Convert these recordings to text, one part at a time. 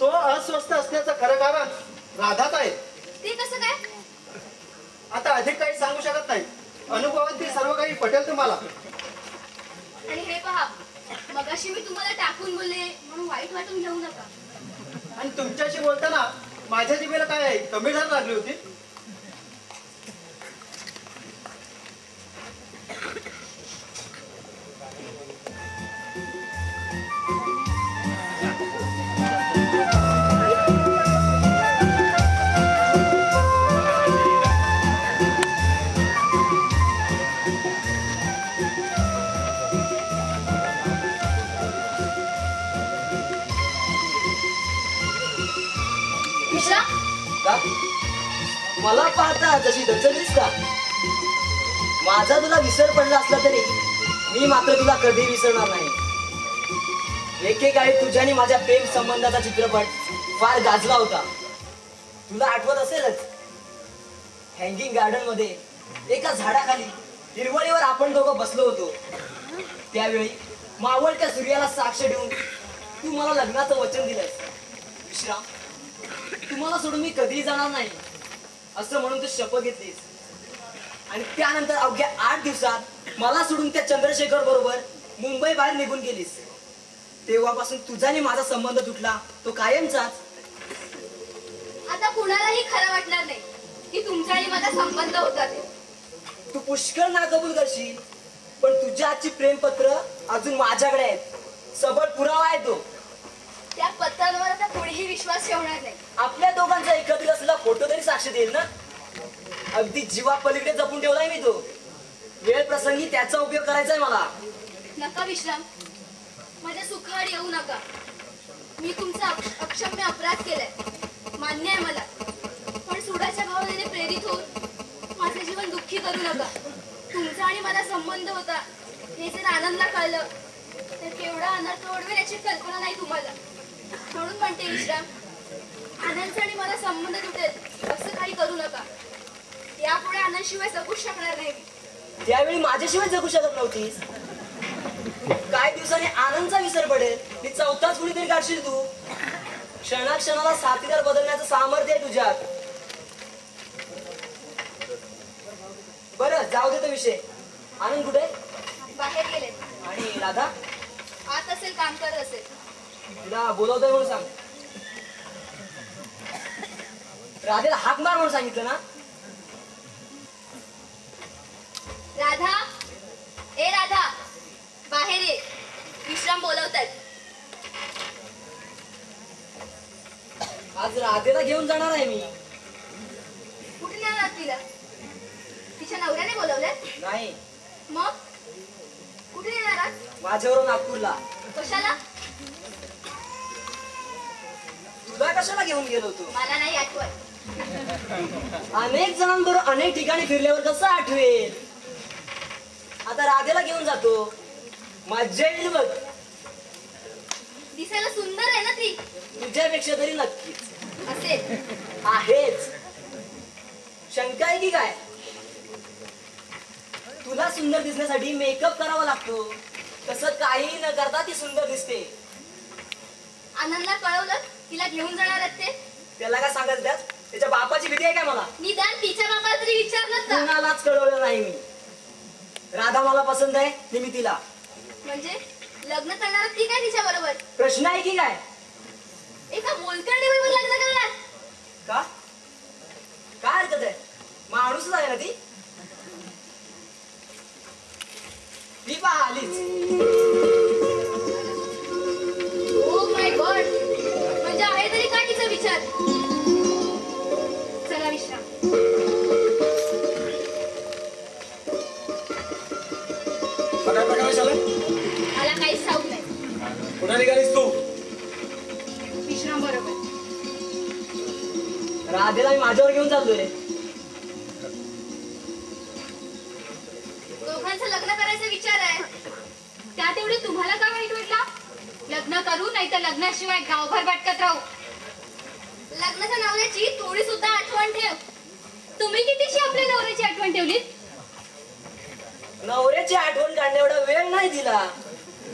तो अस्वस्थ असण्याचं खरं कारण राधाच आहे. ते कसं काय? आता अधिक काही सांगू शकत नाही. अनुभवांती सर्व काही पटेल तुम्हाला. आणि हे पहा, मगाशी मी तुम्हाला टाकून बोलले म्हणून वाईट वाटून घेऊ नका. आणि तुमच्याशी बोलताना माझ्या जिभेला काय आहे, कमी धार लागली होती. मला पाहता जशी दचलीस का? माझा तुला विसर पडला असला तरी मी मात्र तुला कधी विसरणार नाही. एकेकाळी तुझ्या आणि माझ्या प्रेम संबंधाचा चित्रपट फार गाजला होता. तुला आठवत असेलच, हँगिंग गार्डन मध्ये एका झाडाखाली हिरवळीवर आपण दोघं बसलो होतो. त्यावेळी मावळत्या सूर्याला साक्ष देऊन तू मला लग्नाचं वचन दिलंस. विश्राम, तुम्हाला सोडून मी कधीही जाणार नाही असं म्हणून तू शपथ घेतलीस. आणि त्यानंतर अवघ्या 8 दिवसात मला सोडून त्या चंद्रशेखर बरोबर मुंबई बाहेर निघून गेलीस. तेव्हापासून तुझा आणि माझा संबंध तुटला, तो कायमचाच. आता कुणालाही खरं वाटणार नाही की तुमचा आणि माझा संबंध होता ते. तू पुष्कळ ना कबूल करशील, पण तुझ्या आजची प्रेमपत्र अजून माझ्याकडे आहेत. सबळ पुरावा आहे तो. त्या पत्रांवर आता कोणीही विश्वास ठेवणार नाही. आपल्या दोघांचा एकत्रित असलेला फोटो तरी साक्ष देईल ना. अगदी जीवा पलीकडे जपून ठेवलाय मी तो. वेळ प्रसंगी त्याचा उपयोग करायचा आहे मला. नका विश्राम, माझ्या सुखाड येऊ नका. मी तुमचा अक्षम्य अपराध केलाय, मान्य आहे मला. पण सुडाच्या भावनेने प्रेरित होऊन माझे जीवन दुःखी करू नका. तुमचा आणि माझा संबंध होता हे जर आनंदला कळलं तर केवढा अनर्थ ओढवेल याची कल्पना नाही तुम्हाला. म्हणून म्हणते विश्राम, आनंदचा आणि मला संबंध तुटेल असं काही करू नका. यापुढे आनंदशिवाय जगूच शकणार नाही. त्यावेळी माझ्याशिवाय जगू शकत नव्हतीस. काही दिवसांनी आनंदचा विसर पडेल, ती चौथाच कुणीतरी काढशील तू. क्षणाक्षणाला साथीदार बदलण्याचं सामर्थ्य आहे तुझ्यात. बरं, जाऊ दे तो विषय. आनंद कुठे? बाहेर गेले. आणि राधा? आत असेल, काम करत असेल. तुला बोलवतोय म्हणून सांग. राधेला हाक मार म्हणून सांगितलं ना. राधा, ए राधा, बाहेर ये. विश्राम बोलवतात. आज राधेला घेऊन जाणार आहे मी. कुठे नेणार तिला? तिच्या नवऱ्याने बोलवलंय? नाही. मग कुठे नेणार आज? माझ्यावरून नागपूरला. कशाला? तुला कशाला घेऊन गेलो तू? मला नाही आठवत. अनेक जणांबरोबर अनेक ठिकाणी फिरल्यावर कसं आठवेल? आता राधेला घेऊन जातो, मज्जा येईल बघ. दिसायला सुंदर आहे ना ती? तुझ्यापेक्षा तरी नक्कीच असेल. आहेच. शंका आहे की काय? तुला सुंदर दिसण्यासाठी मेकअप करावा लागतो, तसं काही न करता ती सुंदर दिसते. आनंदला कळवलं तिला घेऊन जाणार आहेत ते? त्याला काय सांगायचं त्यात? त्याच्या बापाची भीती आहे काय मला? निदान तिच्या बापाला तरी विचारलं ना. कुणालाच कळवलं नाही मी. राधा मला पसंत आहे, ते मी तिला. म्हणजे लग्न करणार ती काय तिच्या बरोबर? प्रश्न आहे की काय? एका मोलकरणी बरोबर लग्न करणार का? काय हरकत आहे? माणूसच आहे ना ती. ती पहा आलीच. ओ माय गॉड, म्हणजे आहे तरी काय तिचा विचार? चला विश्राम. मला काहीच ठाऊक नाही. कुठे निघालीस तू? विश्राम बरोबर. राधेला मी माझ्यावर घेऊन चाललोय. दोघांचं लग्न करायचा विचार आहे. त्यात एवढी तुम्हाला का वाईट वाटला? लग्न करू नाही तर लग्नाशिवाय गावभर भटकत राहू. लग्नाच्या नवऱ्याची थोडी सुद्धा आठवण ठेव. तुम्ही कितीशी आपल्या नवऱ्याची आठवण ठेवली? नवऱ्याची आठवण काढण्या एवढा वेळ नाही दिला,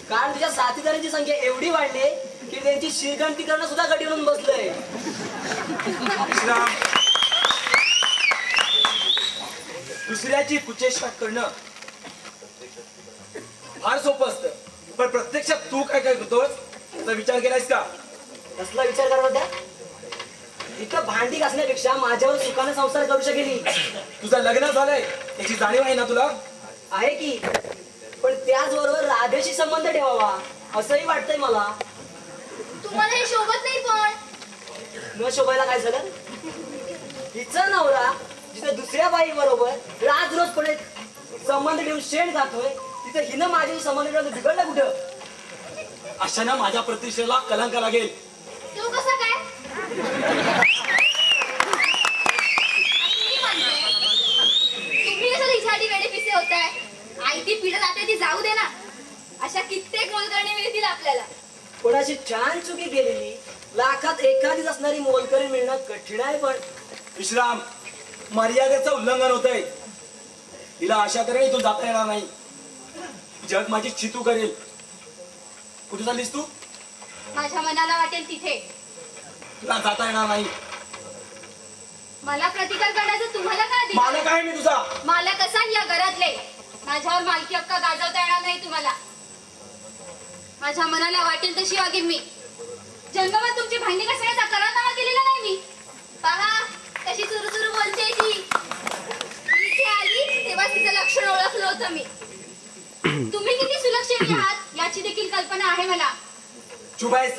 कारण तुझ्या साथीदारांची संख्या एवढी वाढली की त्यांची श्रीगंती करणं सुद्धा कठीण होऊन बसलंय. विश्राम. दुसऱ्याची कुचेष्टा करणं फार सोपं असतं, पण प्रत्यक्षात तू काय काय करतोस याचा विचार केलायस का? कसला विचार करत होत्या? इथं भांडी घासण्यापेक्षा माझ्यावर सुखाने संसार करू शकेली. तुझं लग्न झालंय याची जाणीव आहे ना तुला? आहे की, पण त्याचबरोबर राधेशी संबंध ठेवावा असंही वाटतंय मला. तुम्हाला हे शोभत नाही पण. न शोभायला काय झालं? हिचा नवरा जिथे दुसऱ्या बाई बरोबर राज रोजपणे संबंध ठेवून शेण खातोय, तिथे हिनं माझ्याशी संबंध ठेवून बिघडलं कुठं? अशानं माझ्या प्रतिष्ठेला कलंक लागेल. तो कसा काय? तुम्ही कसं हिच्यासाठी वेडे पिसे होताय? आई ती पिढ जाते ती जाऊ दे ना. अशा कित्येक मोलकरणी मिळतील आपल्याला. पण अशी छान चुकी केलेली लाखात एखादीच असणारी मोलकरी मिळणं कठीण आहे. पण विश्राम, मर्यादेचं उल्लंघन होतंय. तिला अशा तऱ्हेने इथून जाता येणार नाही. जग माझी चितू करेल. कुठे चाललीस तू? माझ्या मनाला वाटेल तिथे. तुला जाता येणार नाही. मला प्रतिकार करण्याचं तुम्हाला काय अधिकार? मालक आहे मी तुझा. मालक असा या घरातले. माझ्यावर मालकी हक्क गाजवता येणार नाही तुम्हाला. माझ्या मनाला वाटेल तशी वागेन मी. जन्मभर तुमची भांडी घासण्याचा करारनामा केलेला नाही मी. पहा कशी सुरू बोलते ती. इथे आली तेव्हा तिचं लक्षण ओळखलं होतं मी. तुम्ही किती सुलक्षणी आहात याची देखील कल्पना आहे मला. चुप आहेस?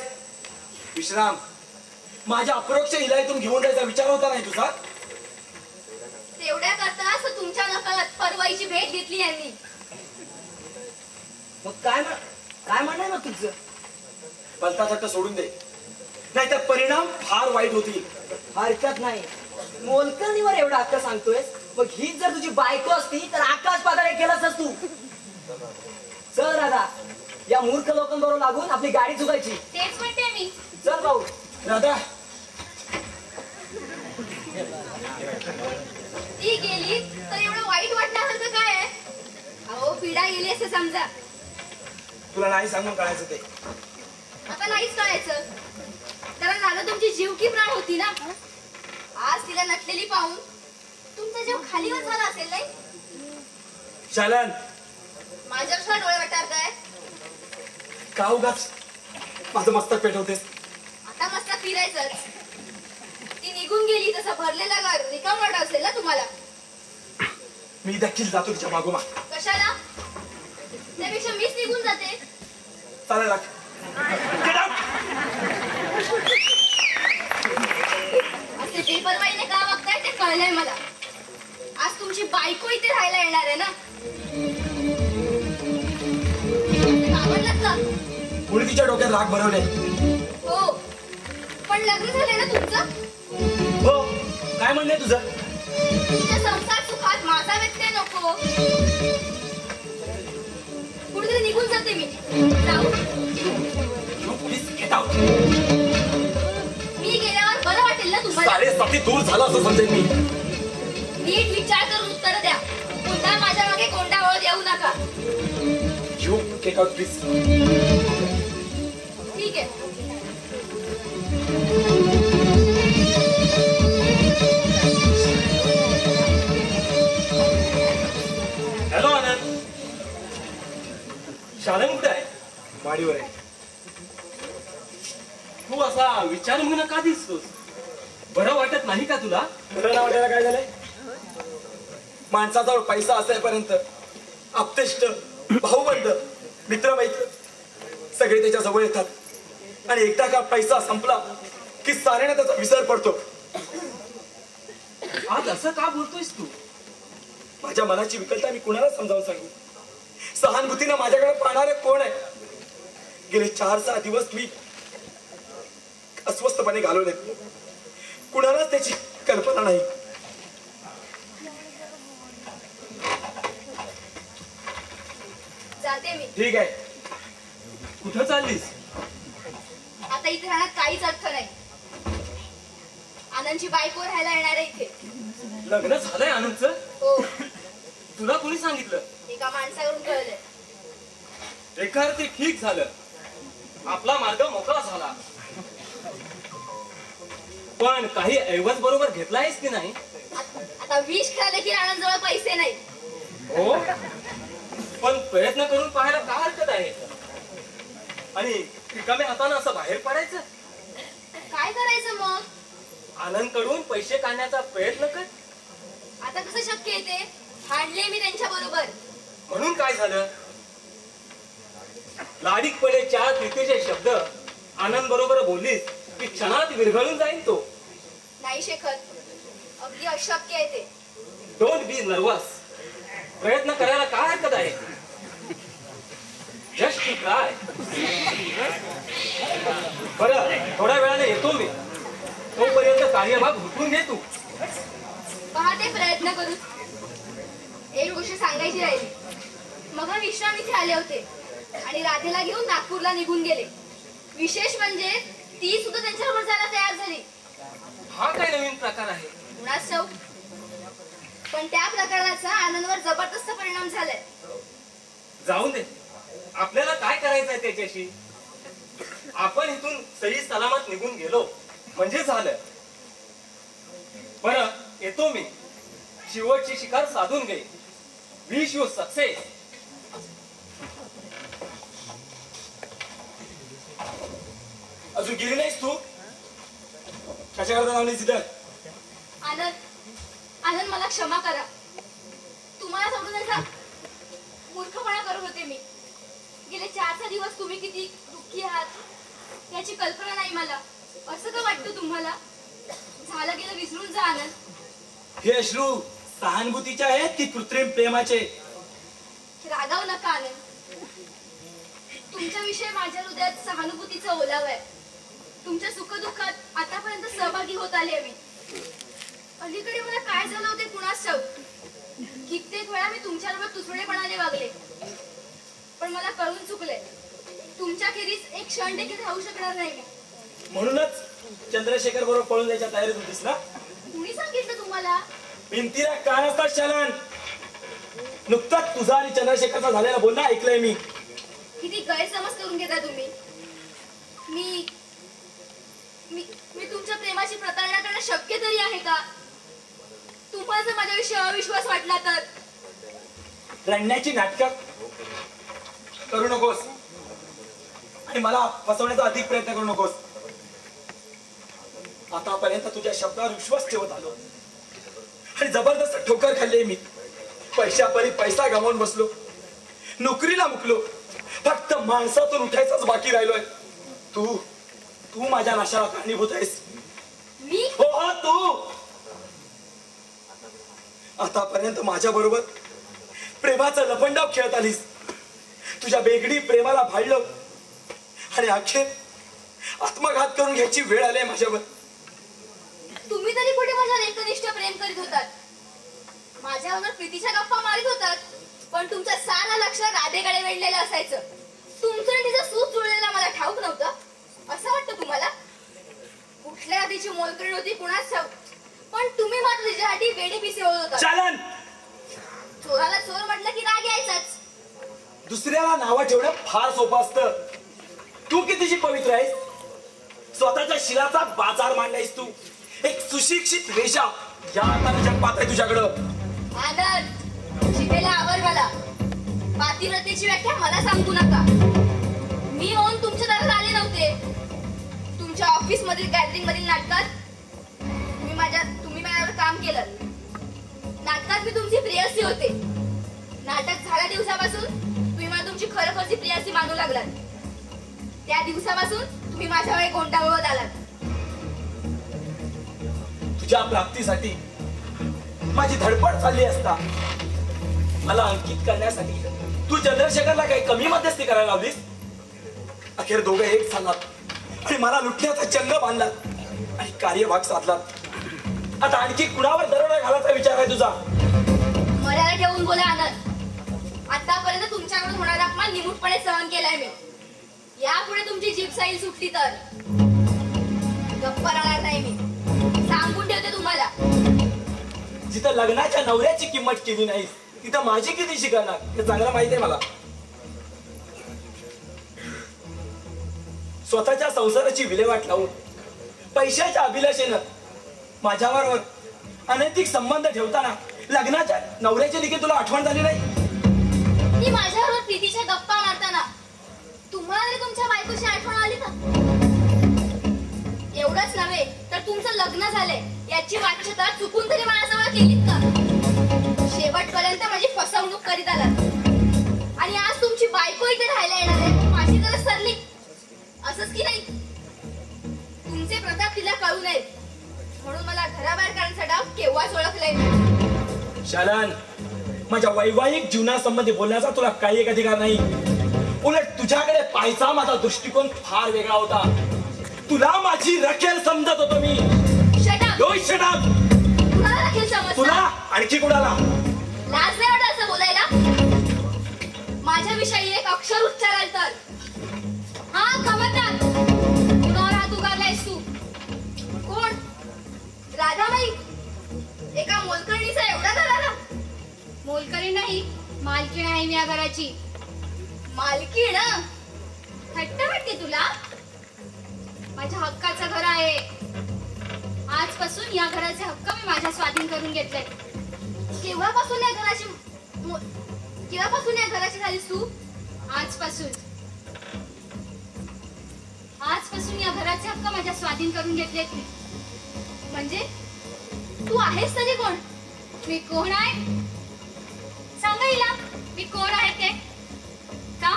विश्राम, माझ्या अप्रोक्ष हिला इथून घेऊन जायचा विचार होता नाही तुझा? तेवढ्या करताच तुमच्या नकळत परवाईची भेट घेतली यांनी. मग काय म्हणणं मग तुझं? पलता चट्ट सोडून दे, नाहीतर परिणाम फार वाईट होतील. हरकत नाही. मोलकरणीवर एवढा हक्क सांगतोयस, मग हीच जर तुझी बायको असती तर आकाश पाताळ केलंच तू. चल राधा, या मूर्ख लोकांबरोबर लागून आपली गाडी चुकायची. तेच म्हणते मी. चल भाऊ. राधा, ती गेली तर एवढं वाईट वाटण्यासारखं काय आहे? अहो पिढा गेली असं समजा. तुला नाही सांगून कळायचं ते. आता नाहीच कळायचं, कारण राधा तुमची जीव की प्राण होती ना. आज तिला नटलेली पाहून तुमचा जीव खालीवर झाला असेल नाही? शालन, माझ्यापेक्षा डोळे वाटारताय. का उगाच माझं मस्तक पेटवतेस? आता मस्त फिरायचंच. ती निघून गेली तसा भरलेला घर रिकाम वाटत असेल ना तुम्हाला. मी देखील जातो तिच्या मागोमाग. कशाला? त्यापेक्षा मीच निघून जाते. चालेल लाग. Get out! असे बेपरवाईने का वागताय ते कळलंय मला. आज तुमची बायको इथे राहायला येणार आहे ना. आवडलं का? कुणी तिच्या डोक्यात राग भरवले? हो, पण लग्न झालंय ना तुमचं. हो, काय म्हणणे तुझं? तुमच्या संसार सुखात माझा व्यत्यय नको. कुठेतरी निघून जाते मी. जाऊ. Please get out. मी गेल्यावर बरं वाटेल ना तुम्हाला. साडेसाती दूर झाला असं समजेल मी. नीट विचार करून उत्तर द्या. पुन्हा माझ्या मागे कोंडावळ येऊ नका. You get out please. ठीक आहे. हॅलो आनंद. शालन कुठे आहे? माडीवर आहे. तू असा विचार म्हणून का दिसतोस? बरं वाटत नाही का तुला? बरं ना वाटायला काय झालंय? माणसाजवळ पैसा असेपर्यंत आप्तेष्ट, भाऊबंध, मित्रमैत्र सगळे त्याच्या जवळ येतात. आणि एकदा का पैसा संपला की साऱ्याने त्याचा विसर पडतो. आज असं का बोलतोयस तू? माझ्या मनाची विकलता मी कुणाला समजावून सांगू? सहानुभूतीनं माझ्याकडे पाहणारे कोण आहे? गेले 4-6 दिवस मी अस्वस्थपणे घालवले. कुणालाच त्याची कल्पना नाही. जाते मी. ठीक आहे. कुठं चाललीस? आता इथे राहण्यात काहीच अर्थ नाही. आनंदची बायको राहायला येणार आहे इथे. लग्न झालंय आनंदचं? हो, तुला कोणी सांगितलं? एका माणसाकडून कळलंय. एका अर्थी ठीक झालं. आपला मार्ग मोकळा झाला. पण काही ऐवज बरोबर घेतलायस की नाही? आता विष खेळा देखील आनंदजवळ पैसे नाही. हो, पण प्रयत्न करून पाहायला काय हरकत आहे? आणि रिकाम्या हातानं असं बाहेर पडायचं? काय करायचं मग? आनंद कडून पैसे काढण्याचा प्रयत्न कर. आता कसं शक्य आहे ते? भांडले मी त्यांच्या बरोबर. म्हणून काय झालं? लाडीकपणे चार प्रीतीचे शब्द आनंद बरोबर बोललीस की क्षणात विरघळून जाईल तो. नाही शेखर, अगदी अशक्य आहे ते. Don't be nervous. प्रयत्न करायला काय हरकत आहे? Just to try. बरं, थोड्या वेळाने येतो मी. तोपर्यंत कार्यभाग हुकून घे तू. पाहते प्रयत्न करू. एक गोष्ट सांगायची राहिली. मग विश्राम इथे आले होते आणि राधेला घेऊन नागपूरला निघून गेले. विशेष म्हणजे ती सुद्धा त्यांच्याबरोबर जायला तयार झाली. हा काय नवीन प्रकार आहे? कुणास ठाऊक, पण त्या प्रकाराचा आनंदवर जबरदस्त परिणाम झालाय. जाऊन दे, आपल्याला काय करायचंय त्याच्याशी? आपण इथून सही सलामत निघून गेलो म्हणजे झालं. बरं, येतो मी. शेवटची शिकार साधून घे. Wish you success. अजून गेली नाहीस तू? कशा करता लावली तिथं? आनंद, आनंद मला क्षमा करा. तुम्हाला सोडून असा मूर्खपणा करत होते मी. गेले 4 दिवस तुम्ही किती दुःखी आहात याची कल्पना नाही मला. असं का वाटतं तुम्हाला? झालं गेलं विसरून जा आनंद. हे अश्रू सहानुभूतीचे आहेत की कृत्रिम प्रेमाचे? रागावू नका आनंद. तुमच्याविषयी माझ्या हृदयात सहानुभूतीचा ओलावा आहे. तुमच्या सुखदुःखात आतापर्यंत सहभागी होत आले मी. अलीकडे मला काय झालं होते कुणास ठाऊक. कित्येक वेळा मी तुमच्याबरोबर तुसडेपणाने वागले, पण मला कळून चुकले. तुमच्या खेरीज एक क्षण देखील राहू शकणार नाही मी. म्हणूनच चंद्रशेखर बरोबर पळून जायच्या तयारीत होतीस ना? कुणी सांगितलं तुम्हाला? भिंतीला कान असतात चलन. नुकताच तुझा आणि चंद्रशेखरचा झालेला बोलणं ऐकलंय मी. किती गैरसमज करून घेता तुम्ही. मी मी मी तुमच्या प्रेमाची प्रतारणा करणं शक्य तरी आहे का? तुम्हाला जर माझ्याविषयी अविश्वास वाटला तर? रडण्याची नाटकं करू नकोस आणि मला फसवण्याचा अधिक प्रयत्न करू नकोस. आतापर्यंत तुझ्या शब्दावर विश्वास ठेवत आलो आणि जबरदस्त ठोकर खाल्ली मी. पैशापरी पैसा गमावून बसलो, नोकरीला मुकलो, फक्त माणसातून उठायचाच बाकी राहिलोय. तू तू माझ्या नाशाला कारणीभूत आहेस. मी? हो हो, तू. आतापर्यंत माझ्या बरोबर प्रेमाचं लपंडाव खेळत आलीस. तुझ्या बेगडी प्रेमाला भाळलं आणि अखेर आत्मघात करून घ्यायची वेळ आली माझ्यावर. तुम्ही तरी कुठे माझ्यावर एकनिष्ठ प्रेम करीत होतात, माझ्यावर प्रीतीच्या गप्पा मारित होतात, पण तुमचं सारं लक्ष राधेकडे वेधलेलं असायचं. तुमचं आणि तिचं सूत जुळलेलं मला ठाऊक नव्हतं असं वाटतं तुम्हाला? कुठल्या राधेची मोलकरी होती कुणाच ठाऊक, पण तुम्ही मात्र तिच्यासाठी वेडी पिसे होत होता. चालन. चोराला चोर म्हटलं की राग यायचाच. दुसऱ्याला नावं ठेवणं फार सोपं असतं. तू कितीची पवित्र आहेस. स्वतःच्या शिराचा बाजार मांडलायस तू. एक सुशिक्षित वेशा या अर्थानं जग पाहत आहे तुझ्याकडं. आनंद, शिकेला आवर घाला. पातिव्रतेची व्याख्या मला सांगू नका. मी होऊन तुमच्या दारात आले नव्हते. तुमच्या ऑफिस मधील गॅदरिंग मधील नाटकात तुम्ही माझ्यावर काम केलं. नाटकात मी तुमची प्रेयसी होते. नाटक झाल्या दिवसापासून तुम्ही मला तुमची खरोखरची प्रेयसी मानू लागलात. त्या दिवसापासून तुम्ही माझ्यावर गोंडावळत आलात. तुझ्या प्राप्तीसाठी माझी धडपड चालली असता मला अंकित करण्यासाठी तू चंद्रशेखरला काही कमी मध्यस्थी करायला लावलीस. अखेर दोघे एक झालात आणि मला लुटण्याचा चंग बांधलात आणि कार्यभाग साधलात. आता आणखी कुणावर दरोडा घालायचा विचार आहे तुझा? मर्यादा ठेवून बोला आनंद. आतापर्यंत तुमच्याकडून होणारा अपमान निमूटपणे सहन केलाय मी. यापुढे तुमची जीभ साईल सुटली तर गप्प राहणार नाही मी. सांगून ठेवते तुम्हाला. जिथं लग्नाच्या नवऱ्याची किंमत केली नाही तिथं माझी किती शिकणार हे चांगलं माहिती आहे मला. स्वतःच्या संसाराची विल्हेवाट लावून पैशाच्या अभिलाषेनं माझ्यावर अनैतिक संबंध ठेवताना लग्नाच्या नवऱ्याची देखील तुला आठवण झाली नाही? ती माझ्याबरोबर प्रीतीच्या गप्पा मारताना तुम्हाला तरी तुमच्या बायकोची आठवण आली का? एवढंच नव्हे तर तुमचं लग्न झालंय याची वाच्यता चुकून तरी माझ्याजवळ केलीत का? शेवटपर्यंत माझी फसवणूक करीत आलात आणि आज तुमची बायको इथे राहायला येणार आहे, माझी गरज सरली असंच की नाही? तुमचे प्रताप तिला कळू नयेत म्हणून मला घराबाहेर काढण्याचा डाव केव्हाच ओळखलाय. शालन, माझ्या वैवाहिक जीवनासंबंधी बोलण्याचा तुला काही एक अधिकार नाही. उलट तुझ्याकडे पाहायचा माझा दृष्टिकोन फार वेगळा होता. तुला माझी रखेल समजत होतो मी. Shut up. Don't shut up. कुणाला रखेल समजता? तुला आणखी कुणाला? लाज नाही वाटत असं बोलायला? माझ्याविषयी एक अक्षर उच्चाराल तर हा खबरदार. कुणावर हात उगारलायस तू? कोण? राधाबाई? एका मोलकरणीचा एवढा धराला? मोलकरीण नाही, मालकीण आहे मी या घराची. मालकीण? हट्ट वाटते तुला? माझ्या हक्काचं घर आहे. आजपासून या घराचे हक्क मी माझ्या स्वाधीन करून घेतले. केव्हापासून या घराची झालीस तू? आजपासून या घराचे हक्क माझ्या स्वाधीन करून घेतलेत मी. म्हणजे तू आहेस तरी कोण? मी कोण आहे सांगा हिला. मी कोण आहे ते? का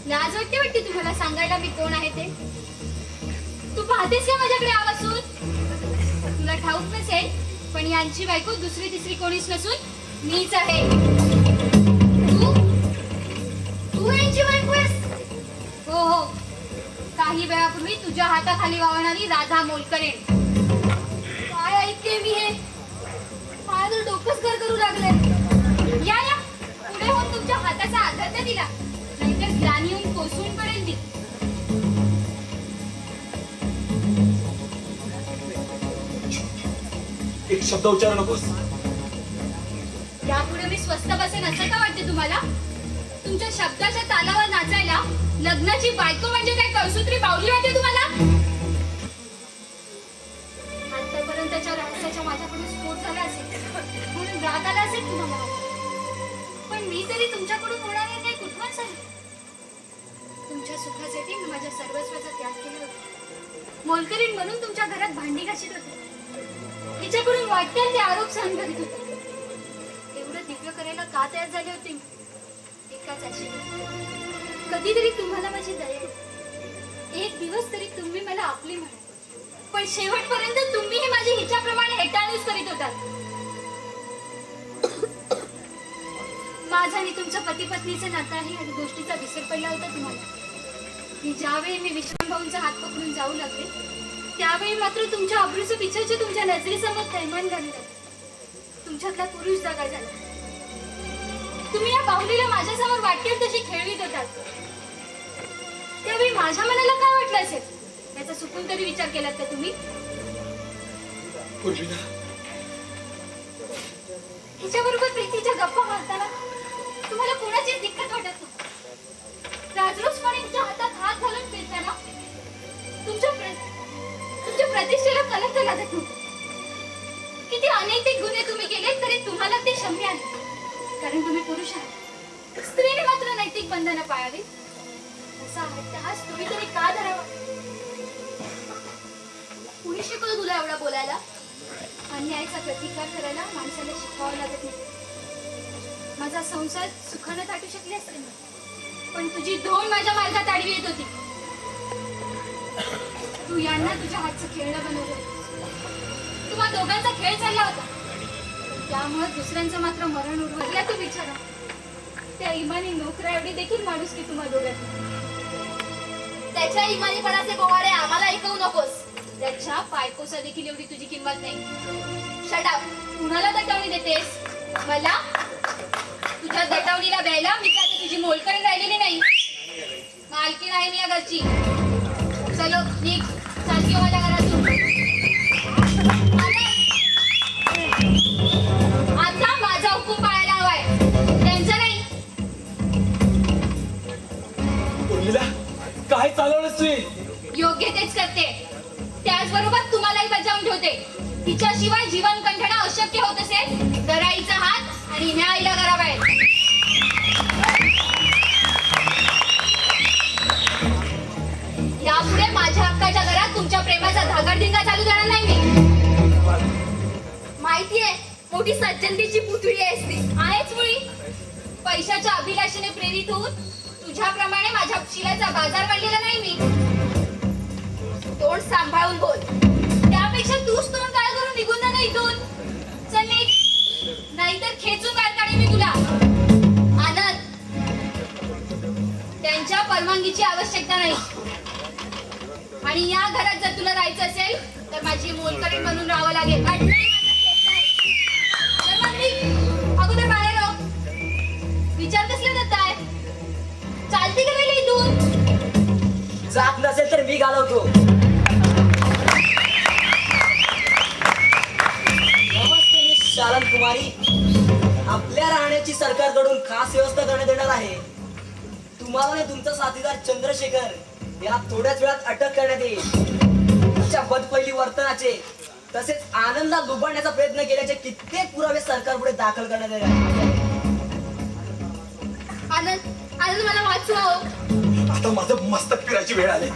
लाज वाटते तुम्हाला सांगायला मी कोण आहे ते? तू पाहतेस का माझ्याकडे आवासून? तुला ठाऊक नसेल पण यांची बायको दुसरी तिसरी कोणीच नसून मीच आहे. तू यांची बायको आहेस? हो, काही वेळापूर्वी तुझ्या हाताखाली वावरणारी राधा मोलकरीण. काय ऐकते मी हे? माझं तर डोकंच घर करू लागलंय. या पुढे होऊन तुमच्या हाताचा आधार द्या तिला, नाहीतर ग्लानी येऊन कोसळून पडेल ती. एक शब्द उच्चारू नकोस. यापुढे मी स्वस्त बसेन असं का वाटते तुम्हाला? तुमच्या शब्दाच्या तालावर नाचायला लग्नाची बायको म्हणजे काय कळसूत्री बावली वाटते तुम्हाला? आतापर्यंतच्या रहस्याच्या माझ्याकडून स्फोट झाला असेल म्हणून राग आला असेल तुम्हाला. पण मी तरी तुमच्याकडून होणारे काही कुठवच आहे. तुमच्या सुखासाठी मी माझ्या सर्वस्वाचा त्याग केला होता. मोलकरीण म्हणून तुमच्या घरात भांडी घाशीत होते. तिच्याकडून वाटते ते आरोप सहन करीत होते. एवढं दिव्य करायला का तयार झाले होते मी? एकाच आशे, कधीतरी तुम्हाला माझी दया, एक दिवस तरी तुम्ही मला आपली म्हणा. पण शेवटपर्यंत तुम्हीही माझी हिच्याप्रमाणे हेटाळणीच करीत होतात. माझा आणि तुमच्या पती पत्नीचं नातं आहे आणि गोष्टीचा विसर पडला होता तुम्हाला. ज्यावेळी मी विश्राम भाऊंचा हात पकडून जाऊ लागले त्यावेळी मात्र तुमच्या अब्रूचं पिछाचे तुमच्या नजरेसमोर थैमान घाललं. तुमच्यातला पुरुष जागा झाला. तुम्ही या बाहुलीला माझ्यासमोर वाटेल तशी खेळवीत होतात. त्यावेळी माझ्या मनाला काय वाटलं असेल याचा चुकून तरी विचार केलात का तुम्ही? हिच्याबरोबर प्रीतीच्या गप्पा मारताना तुम्हाला कोणाचीच दिक्कत वाटत नाही. राजरोसपणे तुमच्या हातात हात घालून फिरताना तुमच्या प्रतिष्ठेला कलंक लागत नव्हतं. किती अनैतिक गुन्हे तुम्ही केले तरी तुम्हाला ते क्षम्य आहे, कारण तुम्ही पुरुष आहात. स्त्रीने मात्र नैतिक बंधनं पाळावी. असा हट्टहास तुम्ही तरी का धरावा? कुणी शिकवलं तुला एवढा बोलायला? अन्यायाचा प्रतिकार करायला माणसाला शिकवावं लागत नाही. माझा संसार सुखानं ताटू शकले असते ना, पण तुझी ढोल माझ्या मार्गात आडवी येत होती. तू यांना तुझ्या हातचं खेळणं बनवलं. तुम्हा दोघांचा खेळ चालला होता, त्यामुळे दुसऱ्यांचं मात्र मरण उडवलं. तू विचारा त्या इमानी नोकरा एवढी देखील माणूस की तुम्हा दोघांनी. त्याच्या इमानीपणाचे पोवाडे आम्हाला ऐकवू नकोस. त्याच्या बायकोचा देखील एवढी तुझी किंमत नाही. Shut up. कुणाला दटावणी देतेस? मला? तुझ्या दटावणीला द्यायला मी काय तुझी मोलकरीण राहिलेली नाही. मालकीण आहे मी या घरची. चलो निघ, चालती माझ्या घरातून. आता माझा हुकूम पाळायला हवाय, त्यांचा नाही. उर्मिला, काय चालवलंस तू? हिच्याशिवाय जीवन कंठणं अशक्य होत असेल तर आईचा हात आणि ह्या आईला करावाय. यापुढे माझ्या हक्काच्या घरात तुमच्या प्रेमाचा धागडधिंगा चालू देणार नाही मी. माहितीये मोठी सज्जनतेची पुतळी आहेस ती. आहेच मुळी. पैशाच्या अभिलाषेने प्रेरित होऊन तुझ्याप्रमाणे माझ्या शिलाचा बाजार वाढलेला नाही मी. तोंड सांभाळून बोल. त्यापेक्षा तूच तोंड काळ करून निघून जा ना इथून. चल निघ, नाहीतर खेचून काढ काढे मी तुला. आनंद, त्यांच्या परवानगीची आवश्यकता नाही. आणि या घरात जर तुला राहायचं असेल तर माझी मोलकरीण म्हणून राहावं लागेल. अगोदर बाहेर हो. विचार कसला करताय? चालते का वेळी इथून? जात नसेल तर मी घालवतो. नमस्ते मी शालन कुमारी. आपल्या राहण्याची सरकारकडून खास व्यवस्था करण्यात येणार आहे. तुम्हाला आणि तुमचा साथीदार चंद्रशेखर याला थोड्याच वेळात अटक करण्यात येईल. तुमच्या बदपैली वर्तनाचे तसेच आनंदला लुबाडण्याचा प्रयत्न केल्याचे कित्येक पुरावे सरकारपुढे दाखल करण्यात येणार आहे. आनंद, आनंद मला वाचवा हो. आता माझं मस्तक फिरायची वेळ आली.